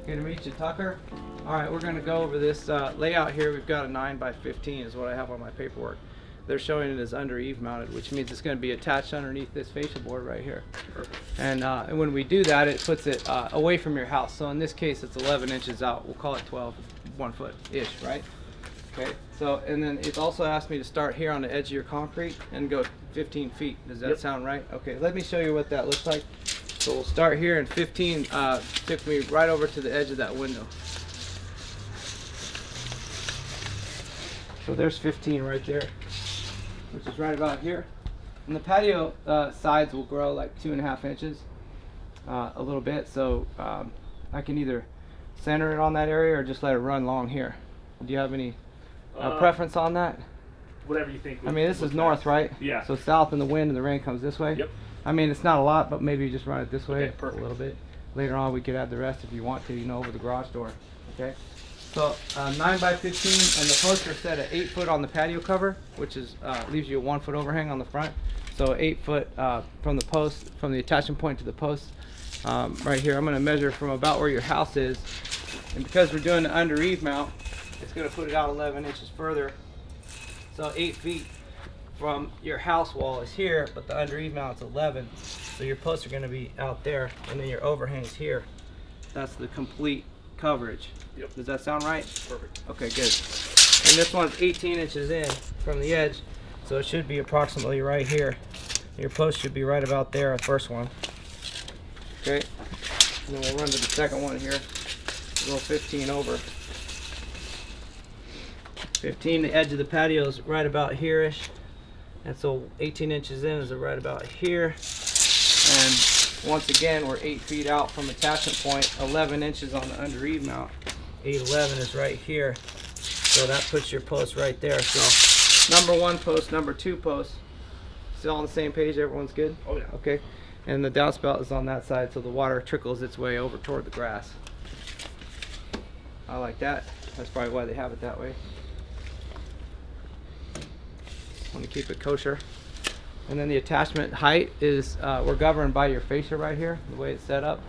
Good to meet you, Tucker. All right, we're gonna go over this layout here. We've got a 9 by 15 is what I have on my paperwork. They're showing it as under eave mounted, which means it's gonna be attached underneath this fascia board right here. And when we do that, it puts it away from your house. So in this case, it's 11 inches out. We'll call it 12, 1 foot-ish, right? Okay, so, and then it's also asked me to start here on the edge of your concrete and go 15 feet. Does that sound right? Okay, let me show you what that looks like. So we'll start here, and 15 took me right over to the edge of that window. So there's 15 right there, which is right about here. And the patio sides will grow like 2.5 inches, a little bit. So I can either center it on that area or just let it run long here. Do you have any preference on that? Whatever you think. I mean, this is north, right? Yeah. So south, and the wind and the rain comes this way? Yep. I mean, it's not a lot, but maybe you just run it this way Okay, perfect. a little bit. Later on, we could add the rest if you want to, you know, over the garage door. Okay. So 9 by 15, and the posts are set at 8 foot on the patio cover, which is leaves you a 1 foot overhang on the front. So 8 foot from the post, from the attachment point to the post. Right here, I'm going to measure from about where your house is, and because we're doing the under eave mount, it's going to put it out 11 inches further. So 8 feet from your house wall is here, but the under eave mount is 11. So your posts are going to be out there, and then your overhang's here. That's the complete coverage. Yep. Does that sound right? Perfect. Okay, good. And this one's 18 inches in from the edge, so it should be approximately right here. Your post should be right about there, the first one. Okay. And then we'll run to the second one here. Go 15 over. 15, the edge of the patio is right about here-ish. And so 18 inches in is right about here. And once again, we're 8 feet out from attachment point, 11 inches on the under eave mount. 811 is right here. So that puts your post right there. So number 1 post, number 2 post. Still on the same page, everyone's good? Oh yeah. Okay. And the downspout is on that side, so the water trickles its way over toward the grass. I like that. That's probably why they have it that way. Want to keep it kosher. And then the attachment height is we're governed by your fascia right here, the way it's set up,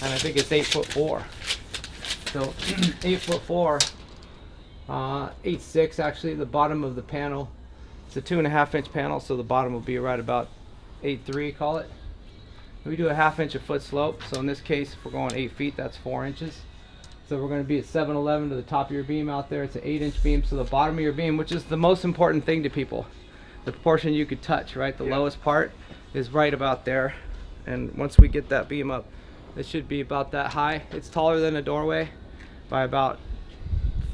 and I think it's 8'4". So 8'4", 8'6" actually. The bottom of the panel, it's a 2.5 inch panel, so the bottom will be right about 8'3", call it. We do a 1/2 inch a foot slope, so in this case, if we're going 8 feet, that's 4 inches. So we're going to be at 7'11" to the top of your beam out there. It's an 8-inch beam, so the bottom of your beam, which is the most important thing to people, the portion you could touch, right? The lowest part is right about there. And once we get that beam up, it should be about that high. It's taller than a doorway by about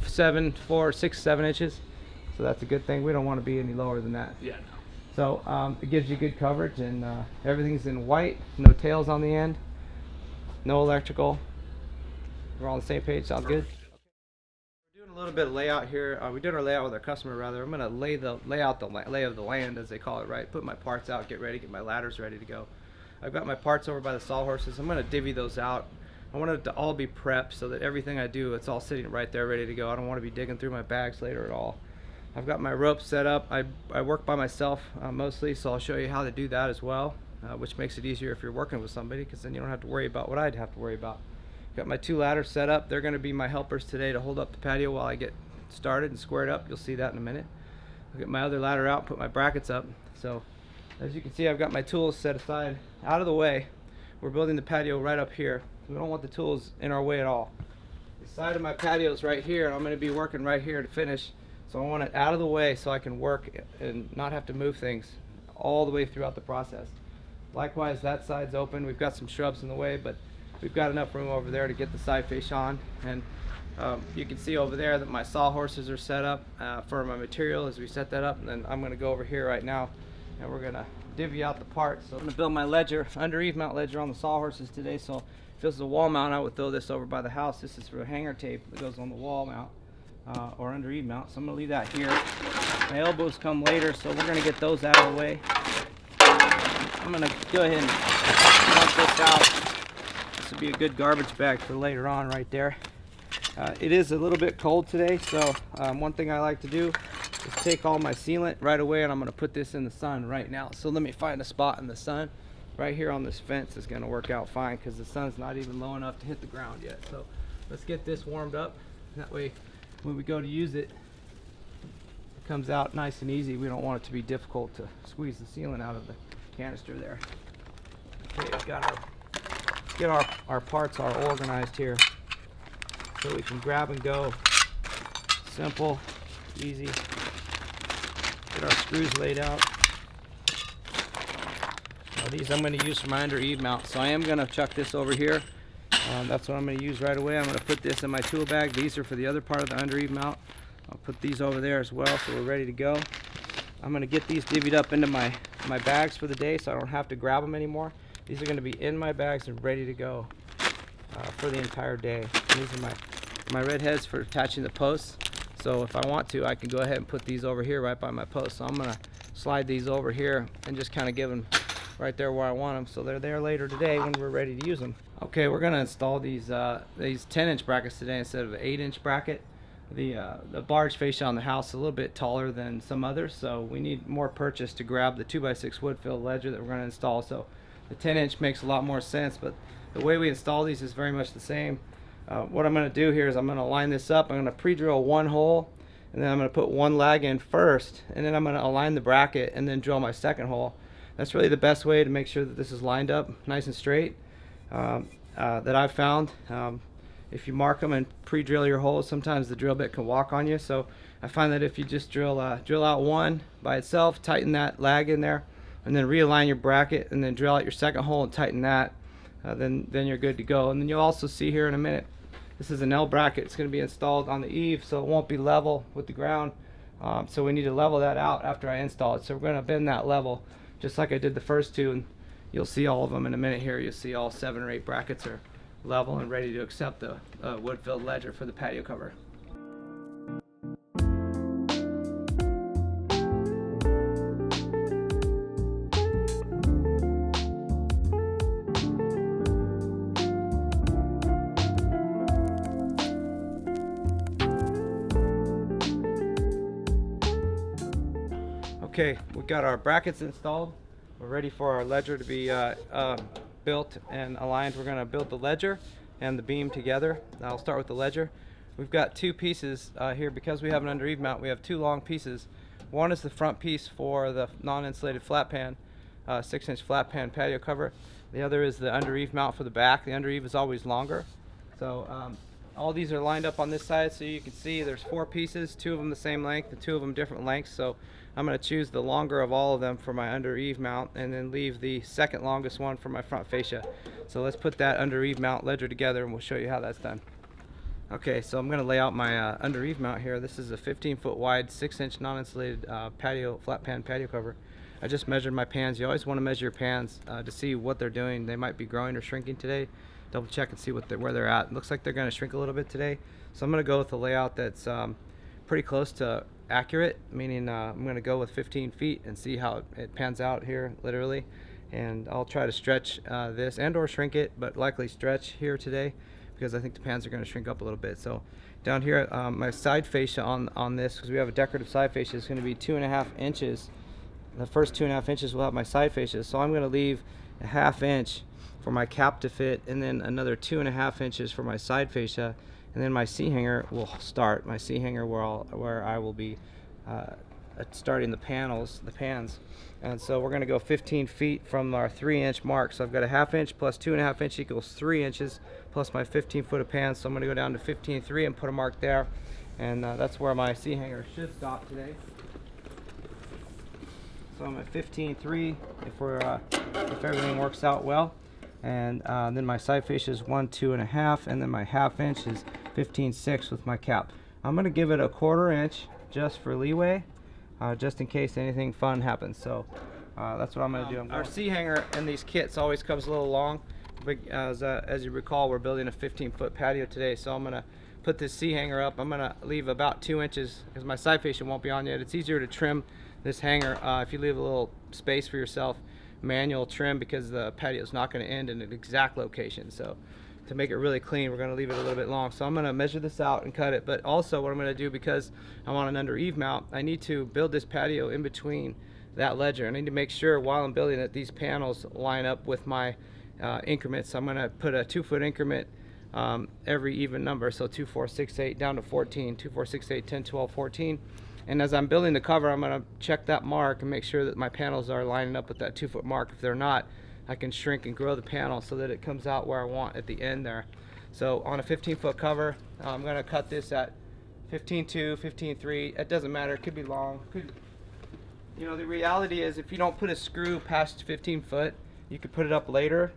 7 inches. So that's a good thing. We don't want to be any lower than that. Yeah. So it gives you good coverage, and everything's in white, no tails on the end, no electrical. We're all on the same page. Sounds good? We're doing a little bit of layout here. We're doing our layout with our customer, rather. I'm going to lay out the lay of the land, as they call it, right? Put my parts out, get ready, get my ladders ready to go. I've got my parts over by the sawhorses. I'm going to divvy those out. I want it to all be prepped so that everything I do, it's all sitting right there ready to go. I don't want to be digging through my bags later at all. I've got my ropes set up. I work by myself mostly, so I'll show you how to do that as well, which makes it easier if you're working with somebody, because then you don't have to worry about what I'd have to worry about. Got my 2 ladders set up. They're going to be my helpers today to hold up the patio while I get started and squared up. You'll see that in a minute. I'll get my other ladder out, put my brackets up. So as you can see, I've got my tools set aside out of the way. We're building the patio right up here. We don't want the tools in our way at all. The side of my patio is right here, and I'm going to be working right here to finish. So I want it out of the way so I can work and not have to move things all the way throughout the process. Likewise, that side's open. We've got some shrubs in the way, but we've got enough room over there to get the side face on. And you can see over there that my sawhorses are set up for my material as we set that up. And then I'm going to go over here right now, and we're going to divvy out the parts. So I'm going to build my ledger, under eave mount ledger on the sawhorses today. So if this is a wall mount, I would throw this over by the house. This is for a hanger tape that goes on the wall mount or under eave mount. So I'm going to leave that here. My elbows come later, so we're going to get those out of the way. I'm going to go ahead and dump this out. This would be a good garbage bag for later on right there. It is a little bit cold today, so one thing I like to do is take all my sealant right away, and I'm going to put this in the sun right now. So let me find a spot in the sun. Right here on this fence is going to work out fine because the sun's not even low enough to hit the ground yet. So let's get this warmed up. That way when we go to use it, it comes out nice and easy. We don't want it to be difficult to squeeze the sealant out of the canister there. Okay, we've got get our parts all organized here so we can grab and go. Simple, easy. Get our screws laid out. Now these I'm going to use for my under eave mount, so I am going to chuck this over here. That's what I'm going to use right away. I'm going to put this in my tool bag. These are for the other part of the under eave mount. I'll put these over there as well, so we're ready to go. I'm going to get these divvied up into my bags for the day, so I don't have to grab them anymore. These are going to be in my bags and ready to go for the entire day. And these are my red heads for attaching the posts. So if I want to, I can go ahead and put these over here right by my post. So I'm going to slide these over here and just kind of give them right there where I want them, so they're there later today when we're ready to use them. Okay, we're going to install these 10-inch brackets today instead of an 8-inch bracket. The barge fascia on the house is a little bit taller than some others, so we need more purchase to grab the 2x6 wood filled ledger that we're going to install. So the 10-inch makes a lot more sense, but the way we install these is very much the same. What I'm going to do here is I'm going to line this up. I'm going to pre-drill one hole, and then I'm going to put one lag in first, and then I'm going to align the bracket and then drill my second hole. That's really the best way to make sure that this is lined up nice and straight that I've found. If you mark them and pre-drill your holes, sometimes the drill bit can walk on you. So I find that if you just drill out one by itself, tighten that lag in there, and then realign your bracket, and then drill out your second hole and tighten that, then you're good to go. And then you'll also see here in a minute, this is an L bracket. It's going to be installed on the eave, so it won't be level with the ground. So we need to level that out after I install it. So we're going to bend that level just like I did the first two, and you'll see all of them in a minute here. You'll see all 7 or 8 brackets are level and ready to accept the wood-filled ledger for the patio cover. Okay, we've got our brackets installed. We're ready for our ledger to be built and aligned. We're going to build the ledger and the beam together. I'll start with the ledger. We've got 2 pieces here. Because we have an under eave mount, we have 2 long pieces. One is the front piece for the non-insulated flat pan, 6-inch flat pan patio cover. The other is the under eave mount for the back. The under eave is always longer. So all these are lined up on this side, so you can see there's 4 pieces, 2 of them the same length and 2 of them different lengths. So I'm going to choose the longer of all of them for my under eave mount, and then leave the second longest one for my front fascia. So let's put that under eave mount ledger together, and we'll show you how that's done. Okay, so I'm going to lay out my under eave mount here. This is a 15-foot wide, 6-inch non-insulated flat pan patio cover. I just measured my pans. You always want to measure your pans to see what they're doing. They might be growing or shrinking today. Double check and see where they're at. It looks like they're going to shrink a little bit today, so I'm going to go with a layout that's pretty close to accurate, meaning I'm going to go with 15 feet and see how it pans out here literally, and I'll try to stretch this and or shrink it, but likely stretch here today because I think the pans are going to shrink up a little bit. So down here, my side fascia on this, because we have a decorative side fascia, is going to be 2.5 inches. The first 2.5 inches will have my side fascia, so I'm going to leave a 1/2 inch for my cap to fit, and then another 2.5 inches for my side fascia. And then my C-hanger will start. My C-hanger where I will be starting the pans. And so we're going to go 15 feet from our 3-inch mark. So I've got a 1/2 inch plus 2.5 inch equals 3 inches plus my 15 foot of pans. So I'm going to go down to 15.3 and put a mark there. And that's where my C-hanger should stop today. So I'm at 15.3 if everything works out well. And then my side fascia is 1, 2.5, and then my 1/2 inch is 15.6 with my cap. I'm going to give it a 1/4 inch just for leeway, just in case anything fun happens. So that's what I'm going to do. Our C-hanger in these kits always comes a little long. As you recall, we're building a 15-foot patio today, so I'm going to put this C-hanger up. I'm going to leave about 2 inches because my side fascia won't be on yet. It's easier to trim this hanger if you leave a little space for yourself. Manual trim, because the patio is not going to end in an exact location. So to make it really clean, we're going to leave it a little bit long. So I'm going to measure this out and cut it. But also what I'm going to do, because I want an under eave mount, I need to build this patio in between that ledger. I need to make sure while I'm building it, these panels line up with my increments. So I'm going to put a 2-foot increment every even number, so 2, 4, 6, 8 down to 14, 2, 4, 6, 8, 10, 12, 14. And as I'm building the cover, I'm going to check that mark and make sure that my panels are lining up with that 2-foot mark. If they're not, I can shrink and grow the panel so that it comes out where I want at the end there. So on a 15-foot cover, I'm going to cut this at 15.2, 15.3. It doesn't matter. It could be long. You know, the reality is if you don't put a screw past 15 foot, you could put it up later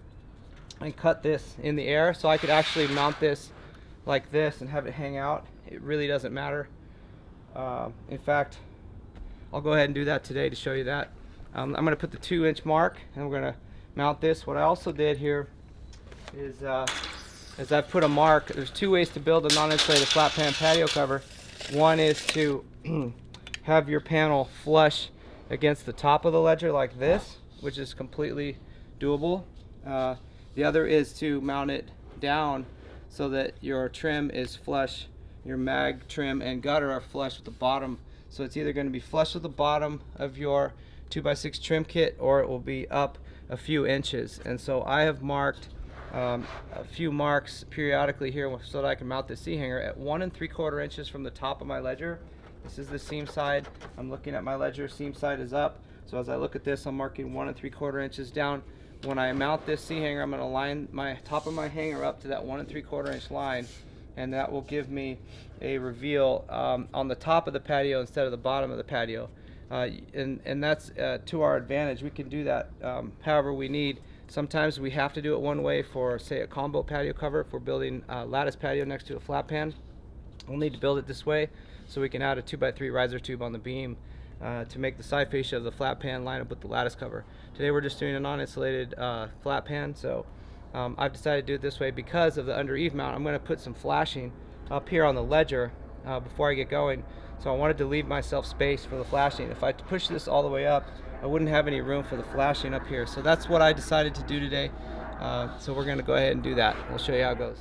and cut this in the air. So I could actually mount this like this and have it hang out. It really doesn't matter. In fact, I'll go ahead and do that today to show you that. I'm going to put the 2-inch mark and we're going to mount this. What I also did here is I've put a mark. There's 2 ways to build a non-insulated flat pan patio cover. One is to have your panel flush against the top of the ledger like this, which is completely doable. The other is to mount it down so that your trim is flush, your mag trim and gutter are flush with the bottom. So it's either going to be flush with the bottom of your 2x6 trim kit or it will be up a few inches. And so I have marked a few marks periodically here so that I can mount the C-hanger at 1 3/4 inches from the top of my ledger. This is the seam side. I'm looking at my ledger, seam side is up. So as I look at this, I'm marking 1 3/4 inches down. When I mount this C-hanger, I'm going to line my top of my hanger up to that 1 3/4 inch line, and that will give me a reveal on the top of the patio instead of the bottom of the patio. And that's to our advantage. We can do that however we need. Sometimes we have to do it one way for, say, a combo patio cover. If we're building a lattice patio next to a flat pan, we'll need to build it this way so we can add a 2x3 riser tube on the beam to make the side fascia of the flat pan line up with the lattice cover. Today we're just doing a non-insulated flat pan, so I've decided to do it this way because of the under eave mount. I'm going to put some flashing up here on the ledger before I get going, so I wanted to leave myself space for the flashing. If I push this all the way up, I wouldn't have any room for the flashing up here, so that's what I decided to do today. So we're going to go ahead and do that. I'll show you how it goes.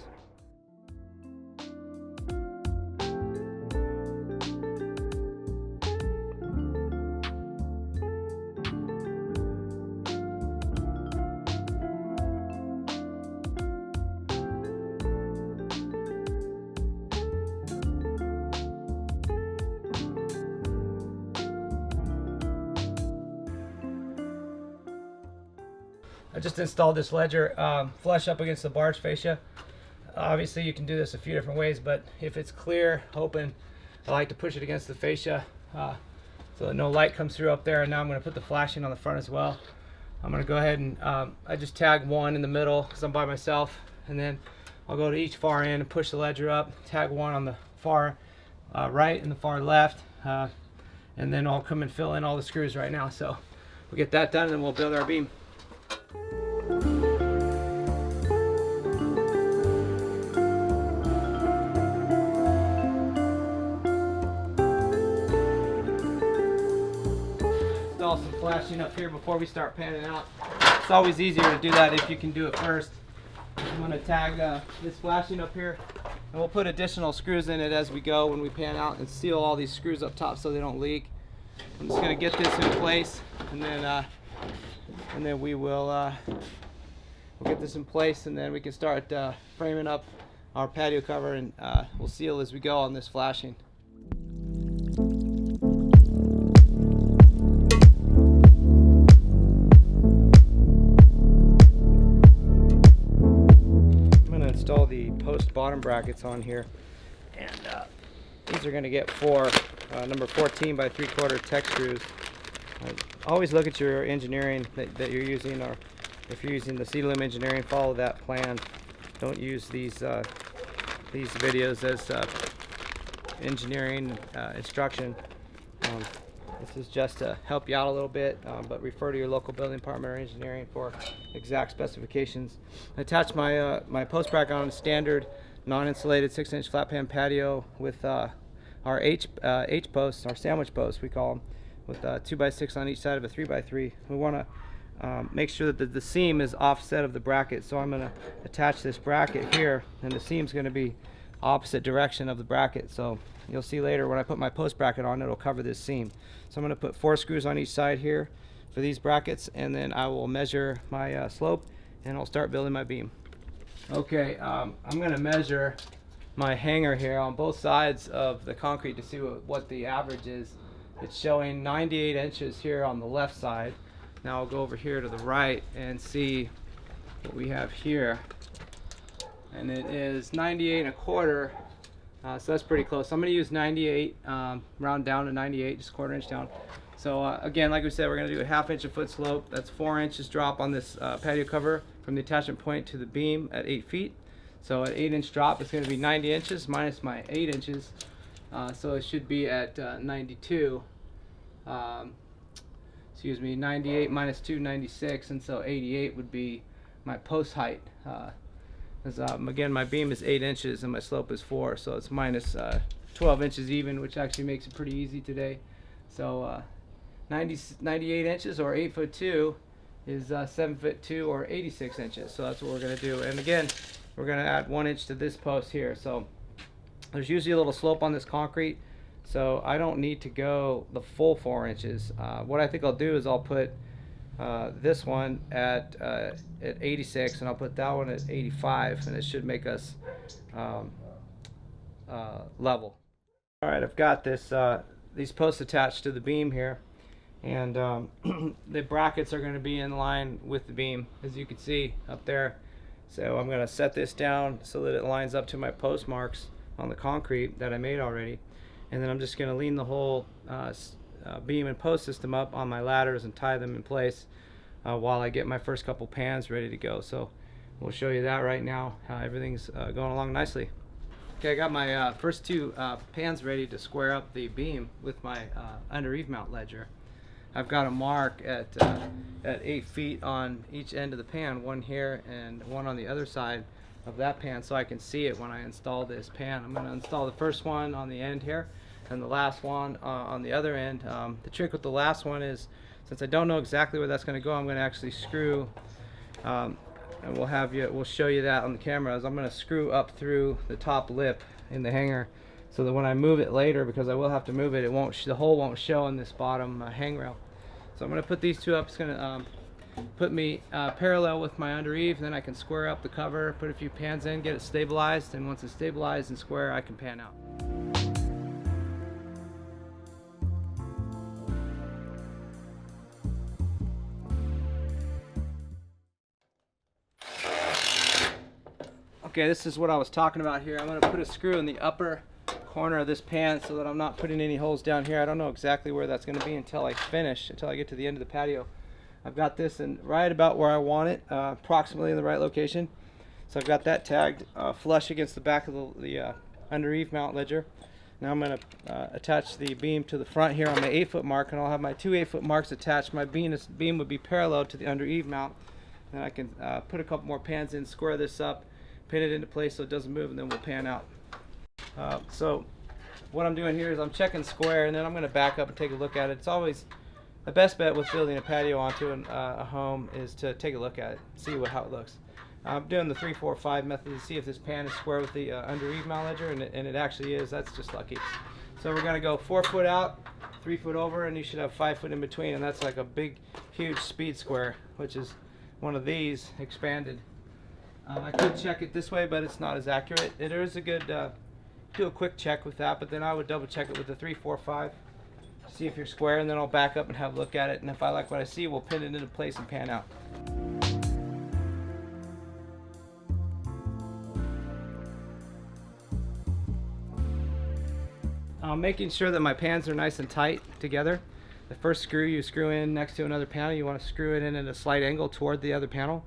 I just installed this ledger flush up against the barge fascia. Obviously you can do this a few different ways, but if it's clear, open, I like to push it against the fascia so that no light comes through up there. And now I'm going to put the flashing on the front as well. I'm going to go ahead and I just tag one in the middle because I'm by myself, and then I'll go to each far end and push the ledger up, tag one on the far right and the far left, and then I'll come and fill in all the screws right now. So we'll get that done and then we'll build our beam. Install some flashing up here before we start panning out. It's always easier to do that if you can do it first. I'm going to tag this flashing up here, and we'll put additional screws in it as we go when we pan out and seal all these screws up top so they don't leak. I'm just going to get this in place, and then we will we'll get this in place, and then we can start framing up our patio cover, and we'll seal as we go on this flashing. I'm going to install the post bottom brackets on here, and these are going to get 4 number 14 by 3/4 tech screws. Always look at your engineering that you're using, or if you're using the C-Loom engineering, follow that plan. Don't use these videos as engineering instruction. This is just to help you out a little bit, but refer to your local building department or engineering for exact specifications. I attached my my post bracket on a standard non-insulated 6-inch flat pan patio with our H posts, our sandwich posts we call them, with 2x6 on each side of a 3x3. We want to make sure that the seam is offset of the bracket. So I'm going to attach this bracket here, and the seam's going to be opposite direction of the bracket. So you'll see later when I put my post bracket on, it'll cover this seam. So I'm going to put 4 screws on each side here for these brackets, and then I will measure my slope, and I'll start building my beam. Okay, I'm going to measure my hanger here on both sides of the concrete to see what the average is. It's showing 98 inches here on the left side. Now I'll go over here to the right and see what we have here. And it is 98 and a quarter, so that's pretty close. So I'm going to use 98, round down to 98, just a quarter inch down. So again, like we said, we're going to do a 1/2 inch a foot slope. That's 4 inches drop on this patio cover from the attachment point to the beam at 8 feet. So at 8-inch drop, it's going to be 90 inches minus my 8 inches. So it should be at 92. Excuse me, 98 minus 2, 96, and so 88 would be my post height. Again, my beam is 8 inches and my slope is 4, so it's minus 12 inches even, which actually makes it pretty easy today. So 98 inches or 8'2" is 7'2" or 86 inches. So that's what we're going to do. And again, we're going to add 1 inch to this post here. So there's usually a little slope on this concrete, so I don't need to go the full 4 inches. What I think I'll do is I'll put this one at 86, and I'll put that one at 85, and it should make us level. All right, I've got this these posts attached to the beam here, and the brackets are going to be in line with the beam, as you can see up there. So I'm going to set this down so that it lines up to my post marks on the concrete that I made already, and then I'm just going to lean the whole beam and post system up on my ladders and tie them in place while I get my first couple pans ready to go. So we'll show you that right now. Everything's going along nicely. Okay, I got my first two pans ready to square up the beam with my under eave mount ledger. I've got a mark at 8 feet on each end of the pan, one here and one on the other side of that pan, so I can see it when I install this pan. I'm going to install the first one on the end here and the last one on the other end. The trick with the last one is, since I don't know exactly where that's going to go, I'm going to actually screw, and we'll show you that on the camera, as I'm going to screw up through the top lip in the hanger, so that when I move it later, because I will have to move it, the hole won't show in this bottom hangrail. So I'm going to put these two up. It's going to put me parallel with my under eave, then I can square up the cover, put a few pans in, get it stabilized, and once it's stabilized and square, I can pan out. Okay, this is what I was talking about here. I'm going to put a screw in the upper corner of this pan so that I'm not putting any holes down here. I don't know exactly where that's going to be until I finish, until I get to the end of the patio. I've got this in right about where I want it, approximately in the right location. So I've got that tagged flush against the back of the under eave mount ledger. Now I'm going to attach the beam to the front here on my 8-foot mark, and I'll have my two 8-foot marks attached. My beam would be parallel to the under eave mount. Then I can put a couple more pans in, square this up, pin it into place so it doesn't move, and then we'll pan out. So what I'm doing here is I'm checking square, and then I'm going to back up and take a look at it. It's always the best bet with building a patio onto a home is to take a look at it, see how it looks. I'm doing the 3, 4, 5 method to see if this pan is square with the under eave mount ledger, and it actually is. That's just lucky. So we're going to go 4 foot out, 3 foot over, and you should have 5 foot in between, and that's like a big, huge speed square, which is one of these expanded. I could check it this way, but it's not as accurate. It is a good, do a quick check with that, but then I would double check it with the 3, 4, 5, see if you're square, and then I'll back up and have a look at it, and if I like what I see, we'll pin it into place and pan out. Making sure that my pans are nice and tight together. The first screw you screw in next to another panel, you want to screw it in at a slight angle toward the other panel,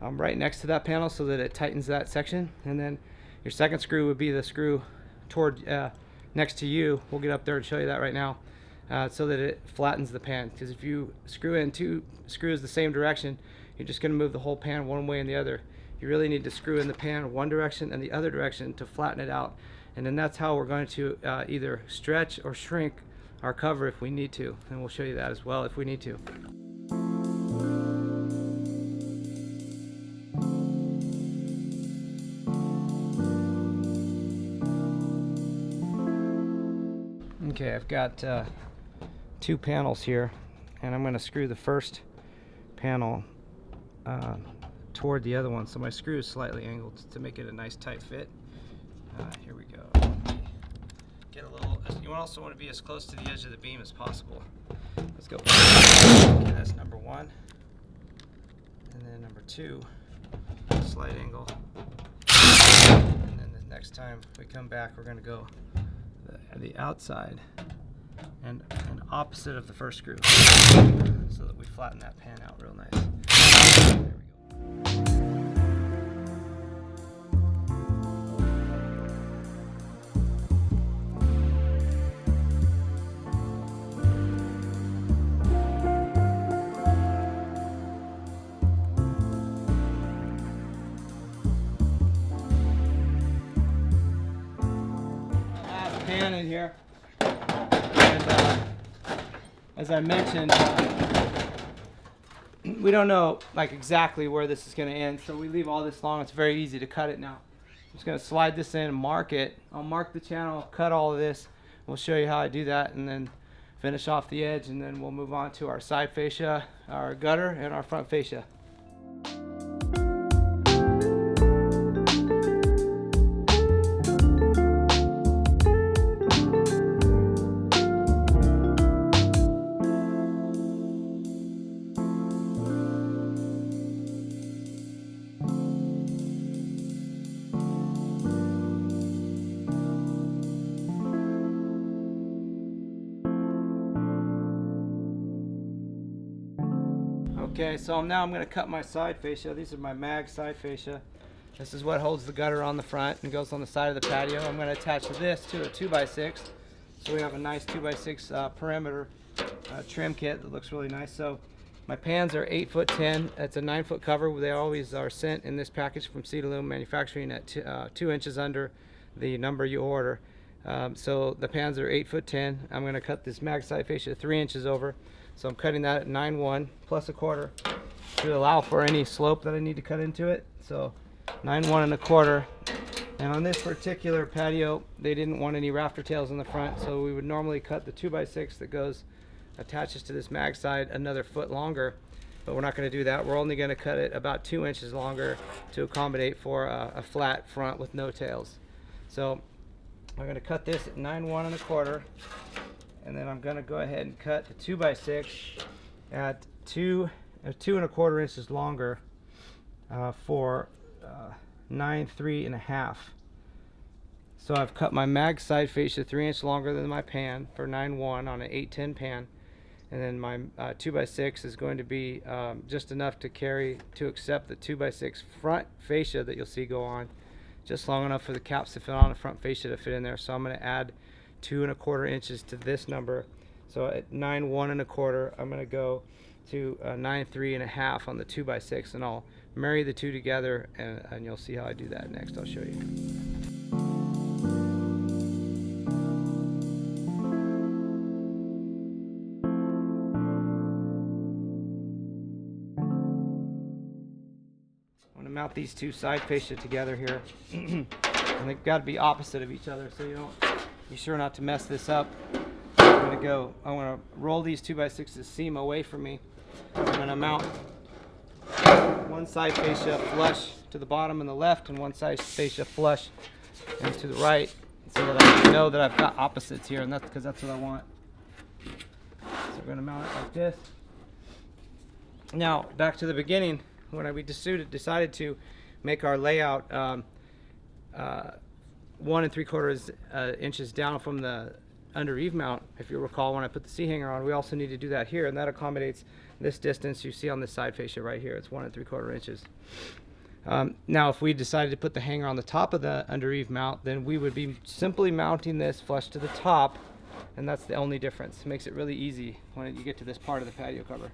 right next to that panel, so that it tightens that section. And then your second screw would be the screw toward next to you. We'll get up there and show you that right now, so that it flattens the pan. Because if you screw in 2 screws the same direction, you're just going to move the whole pan one way and the other. You really need to screw in the pan one direction and the other direction to flatten it out. And then that's how we're going to either stretch or shrink our cover if we need to. And we'll show you that as well if we need to. Okay, I've got 2 panels here, and I'm going to screw the first panel toward the other one, so my screw is slightly angled to make it a nice tight fit. Here we go. Get a little. You also want to be as close to the edge of the beam as possible. Let's go. Okay, that's number one, and then number two, slight angle, and then the next time we come back, we're going to go the outside and opposite of the first screw, so that we flatten that pan out real nice. There we go. Pan in here, and as I mentioned, we don't know like exactly where this is going to end, so we leave all this long. It's very easy to cut it now. I'm just going to slide this in and mark it. I'll mark the channel, cut all of this. We'll show you how I do that, and then finish off the edge, and then we'll move on to our side fascia, our gutter, and our front fascia. Okay, so now I'm going to cut my side fascia. These are my mag side fascia. This is what holds the gutter on the front and goes on the side of the patio. I'm going to attach this to a 2x6. So we have a nice 2x6 perimeter trim kit that looks really nice. So my pans are 8'10". It's a 9-foot cover. They always are sent in this package from Cedarloom Manufacturing at 2 inches under the number you order. So the pans are 8'10". I'm going to cut this mag side fascia 3 inches over. So I'm cutting that at 9'1" plus a quarter to allow for any slope that I need to cut into it. So 9'1 and a quarter. And on this particular patio, they didn't want any rafter tails in the front, so we would normally cut the 2x6 that attaches to this mag side another foot longer. But we're not going to do that. We're only going to cut it about 2 inches longer to accommodate for a flat front with no tails. So I'm going to cut this at 9'1 and a quarter. And then I'm going to go ahead and cut the 2x6 at 2 1/4 inches longer for 9'3 and a half. So I've cut my mag side fascia 3 inches longer than my pan for 9'1 on an 8'10" pan, and then my 2x6 is going to be just enough to accept the 2x6 front fascia that you'll see go on, just long enough for the caps to fit on the front fascia to fit in there. So I'm going to add 2 1/4 inches to this number. So at 9'1 and a quarter, I'm going to go to 9'3 and a half on the 2x6, and I'll marry the two together, and you'll see how I do that next. I'll show you. I'm going to mount these two side fascia together here, and they've got to be opposite of each other, so you don't be sure not to mess this up. I'm going to roll these 2x6's seam away from me. I'm going to mount one side fascia flush to the bottom and the left, and one side fascia flush and to the right, so that I know that I've got opposites here, and that's because that's what I want. So we're going to mount it like this. Now back to the beginning, when we decided to make our layout 1 3/4 inches down from the under eave mount. If you recall, when I put the C-hanger on, we also need to do that here, and that accommodates this distance you see on this side fascia right here. It's 1 3/4 inches. Now if we decided to put the hanger on the top of the under eave mount, then we would be simply mounting this flush to the top, and that's the only difference. It makes it really easy when you get to this part of the patio cover.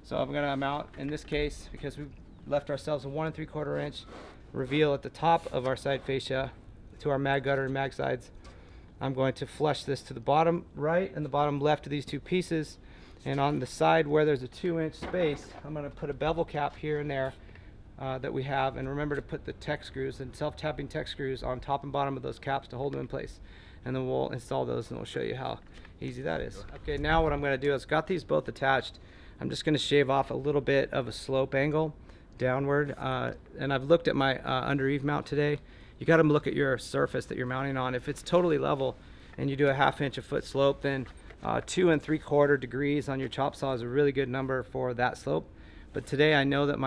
So I'm going to mount, in this case, because we left ourselves a 1 3/4 inch reveal at the top of our side fascia to our mag gutter and mag sides, I'm going to flush this to the bottom right and the bottom left of these two pieces, and on the side where there's a 2-inch space, I'm going to put a bevel cap here and there that we have, and remember to put the tech screws and self-tapping tech screws on top and bottom of those caps to hold them in place, and then we'll install those and we'll show you how easy that is. Okay, now what I'm going to do is, got these both attached, I'm just going to shave off a little bit of a slope angle downward. And I've looked at my under eave mount today. You got to look at your surface that you're mounting on. If it's totally level and you do a 1/2 inch a foot slope, then 2 3/4 degrees on your chop saw is a really good number for that slope. But today I know that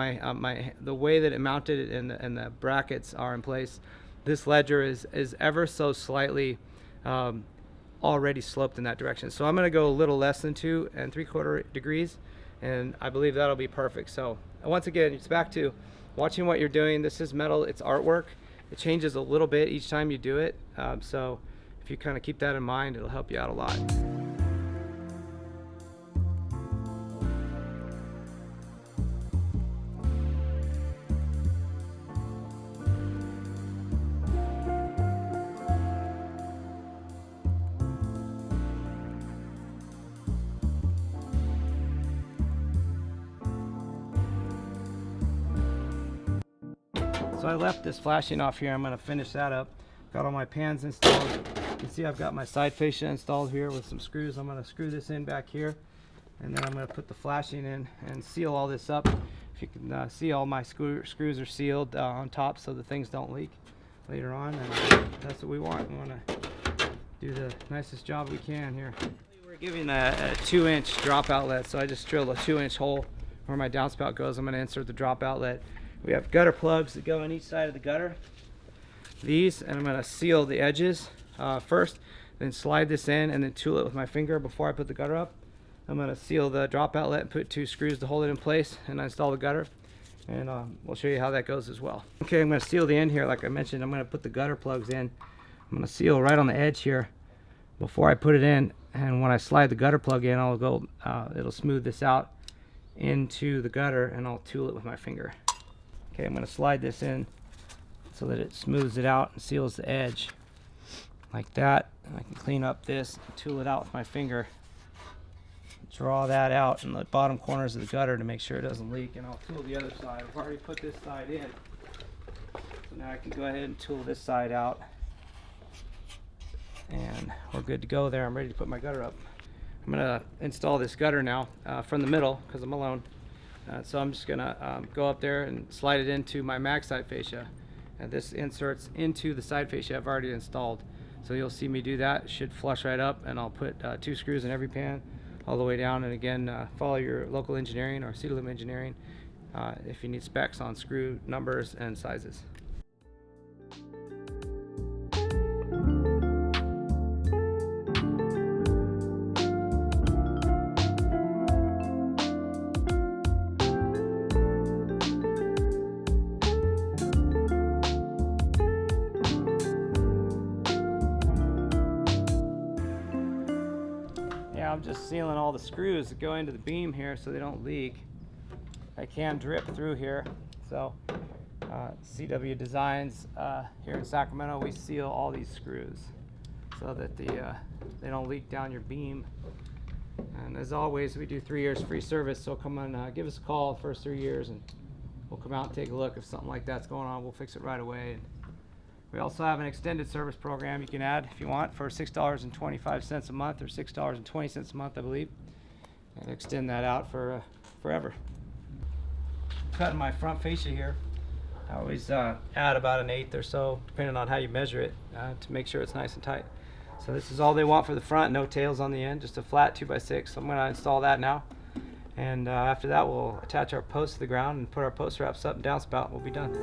the way that it mounted and the brackets are in place, this ledger is ever so slightly already sloped in that direction. So I'm going to go a little less than 2 3/4 degrees, and I believe that'll be perfect. So once again, it's back to watching what you're doing. This is metal, it's artwork. It changes a little bit each time you do it. So if you kind of keep that in mind, it'll help you out a lot. So I left this flashing off here. I'm going to finish that up. Got all my pans installed. You can see I've got my side fascia installed here with some screws. I'm going to screw this in back here, and then I'm going to put the flashing in and seal all this up. If you can see, all my screws are sealed on top so the things don't leak later on, and that's what we want. We want to do the nicest job we can here. We're giving a 2-inch drop outlet, so I just drilled a 2-inch hole where my downspout goes. I'm going to insert the drop outlet. We have gutter plugs that go on each side of the gutter. These, and I'm going to seal the edges first, then slide this in and then tool it with my finger before I put the gutter up. I'm going to seal the drop outlet and put 2 screws to hold it in place and install the gutter, and we'll show you how that goes as well. Okay, I'm going to seal the end here. Like I mentioned, I'm going to put the gutter plugs in. I'm going to seal right on the edge here before I put it in, and when I slide the gutter plug in, it'll smooth this out into the gutter, and I'll tool it with my finger. Okay, I'm going to slide this in so that it smooths it out and seals the edge like that. And I can clean up this, tool it out with my finger, draw that out in the bottom corners of the gutter to make sure it doesn't leak, and I'll tool the other side. I've already put this side in, so now I can go ahead and tool this side out, and we're good to go there. I'm ready to put my gutter up. I'm going to install this gutter now from the middle because I'm alone. So I'm just gonna go up there and slide it into my mag side fascia, and this inserts into the side fascia I've already installed. So you'll see me do that. It should flush right up, and I'll put 2 screws in every pan all the way down. And again, follow your local engineering or Cedarloom engineering if you need specs on screw numbers and sizes. I'm just sealing all the screws that go into the beam here so they don't leak. I can drip through here. So CW Designs here in Sacramento, we seal all these screws so that they don't leak down your beam. And as always, we do 3 years free service, so come on, give us a call the first 3 years and we'll come out and take a look. If something like that's going on, we'll fix it right away. We also have an extended service program you can add if you want for $6.25 a month or $6.20 a month, I believe, and extend that out for forever. Cutting my front fascia here. I always add about 1/8 or so, depending on how you measure it, to make sure it's nice and tight. So this is all they want for the front, no tails on the end, just a flat 2x6. So I'm going to install that now, and after that we'll attach our posts to the ground and put our post wraps up and downspout. We'll be done.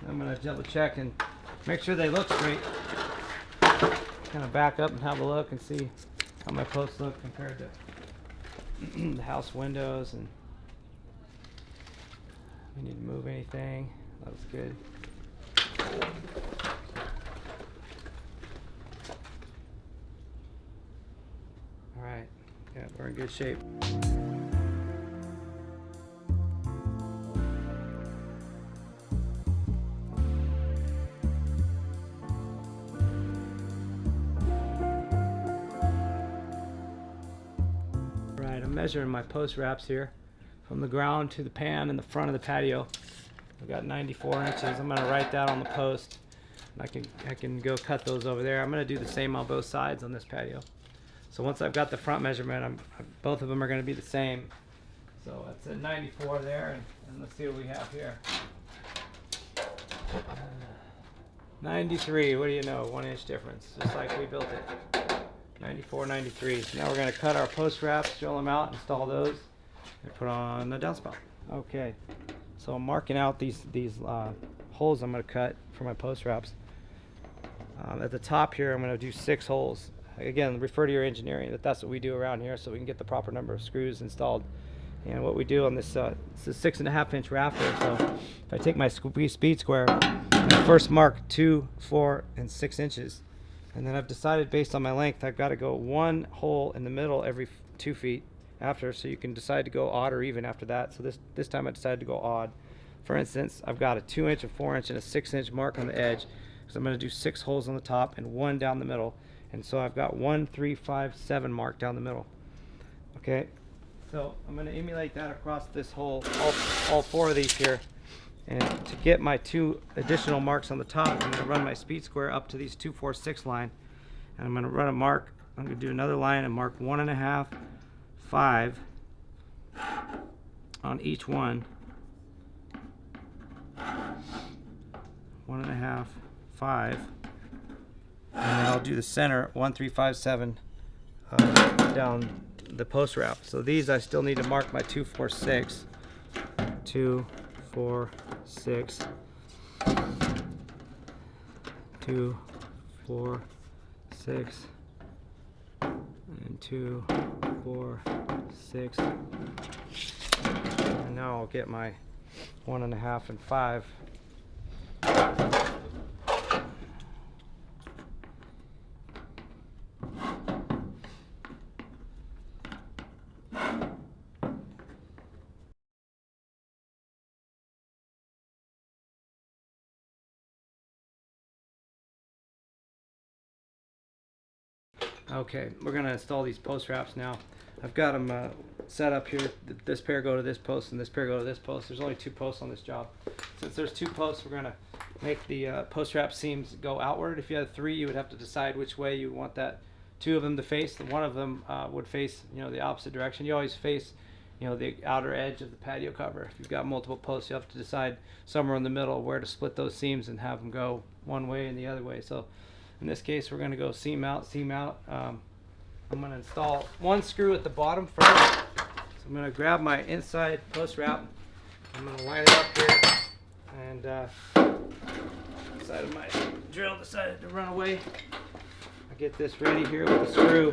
I'm going to double check and make sure they look straight. Kind of back up and have a look and see how my posts look compared to the house windows, and we need to move anything. That was good. All right, yeah, we're in good shape. All right, I'm measuring my post wraps here from the ground to the pan in the front of the patio. I've got 94 inches. I'm gonna write that on the post. I can go cut those over there. I'm gonna do the same on both sides on this patio. So once I've got the front measurement, both of them are gonna be the same. So it's at 94 there, and let's see what we have here. 93, what do you know? 1 inch difference, just like we built it. 94, 93. Now we're gonna cut our post wraps, drill them out, install those, and put on the downspout. Okay, so I'm marking out these holes I'm gonna cut for my post wraps. At the top here, I'm gonna do 6 holes. Again, refer to your engineering, that's what we do around here, so we can get the proper number of screws installed. And what we do on this, it's a 6.5 inch rafter, so if I take my speed square, I first mark 2, 4, and 6 inches. And then I've decided based on my length, I've got to go 1 hole in the middle every 2 feet after, so you can decide to go odd or even after that. So this time I decided to go odd. For instance, I've got a 2 inch, a 4 inch, and a 6 inch mark on the edge, because I'm going to do 6 holes on the top and 1 down the middle. And so I've got 1, 3, 5, 7 mark down the middle. Okay, so I'm going to emulate that across this hole, all 4 of these here. And to get my 2 additional marks on the top, I'm going to run my speed square up to these 2, 4, 6 line. And I'm going to run a mark. I'm going to do another line and mark 1.5, 5 on each one. 1.5, 5. And then I'll do the center 1, 3, 5, 7 down the post wrap. So these I still need to mark my 2, 4, 6. 2, 4, 6. 2, 4, 6. And 2, 4, 6. And now I'll get my 1.5 and 5. Okay, we're going to install these post wraps now. I've got them set up here. This pair go to this post and this pair go to this post. There's only 2 posts on this job. Since there's 2 posts, we're going to make the post wrap seams go outward. If you had 3, you would have to decide which way you want that 2 of them to face. One of them would face, the opposite direction. You always face, the outer edge of the patio cover. If you've got multiple posts, you have to decide somewhere in the middle where to split those seams and have them go one way and the other way. So in this case, we're going to go seam out, seam out. I'm going to install 1 screw at the bottom first. So I'm going to grab my inside post wrap. I'm going to line it up here. And side of my drill decided to run away. I get this ready here with a screw.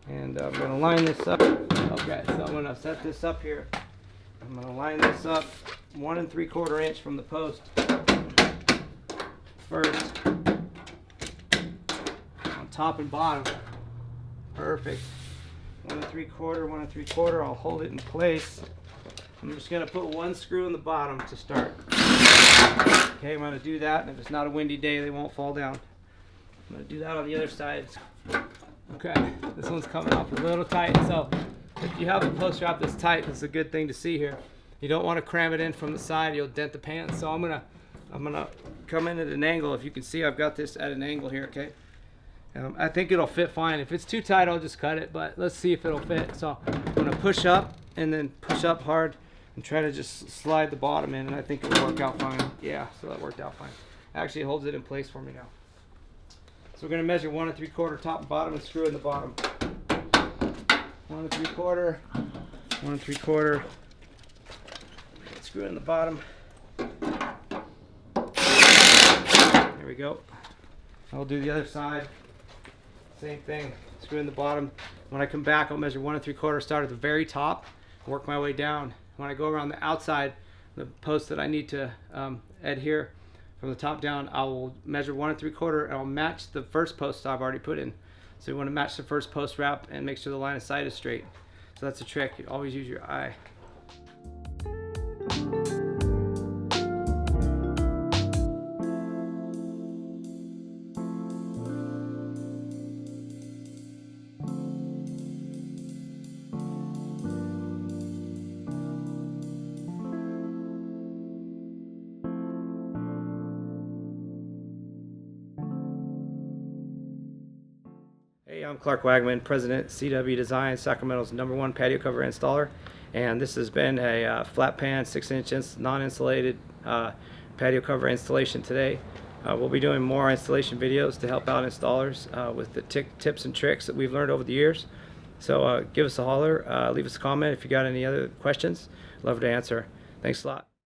And I'm going to line this up. Okay, so I'm going to set this up here. I'm going to line this up 1 3/4 inch from the post first. Top and bottom. Perfect. 1 3/4, 1 3/4. I'll hold it in place. I'm just going to put 1 screw in the bottom to start. Okay, I'm going to do that, and if it's not a windy day, they won't fall down. I'm going to do that on the other side. Okay, this one's coming off a little tight, so if you have a post wrap that's tight, it's a good thing to see here. You don't want to cram it in from the side, you'll dent the pan. So I'm gonna come in at an angle. If you can see, I've got this at an angle here, okay? I think it'll fit fine. If it's too tight, I'll just cut it, but let's see if it'll fit. So I'm gonna push up and then push up hard and try to just slide the bottom in, and I think it'll work out fine. Yeah, so that worked out fine. Actually, it holds it in place for me now. So we're gonna measure 1 3/4 top and bottom and screw in the bottom. 1 3/4, 1 3/4. Screw in the bottom. There we go. I'll do the other side. Same thing. Screw in the bottom. When I come back, I'll measure 1 3/4. Start at the very top, work my way down. When I go around the outside, the post that I need to adhere from the top down, I will measure 1 3/4 and I'll match the first post I've already put in. So you want to match the first post wrap and make sure the line of sight is straight. So that's a trick. You always use your eye. Hey, I'm Clark Wagaman, President, CW Design, Sacramento's #1 patio cover installer, and this has been a flat pan, 6-inch non-insulated patio cover installation today. We'll be doing more installation videos to help out installers with the tips and tricks that we've learned over the years. So give us a holler, leave us a comment if you got any other questions. Love to answer. Thanks a lot.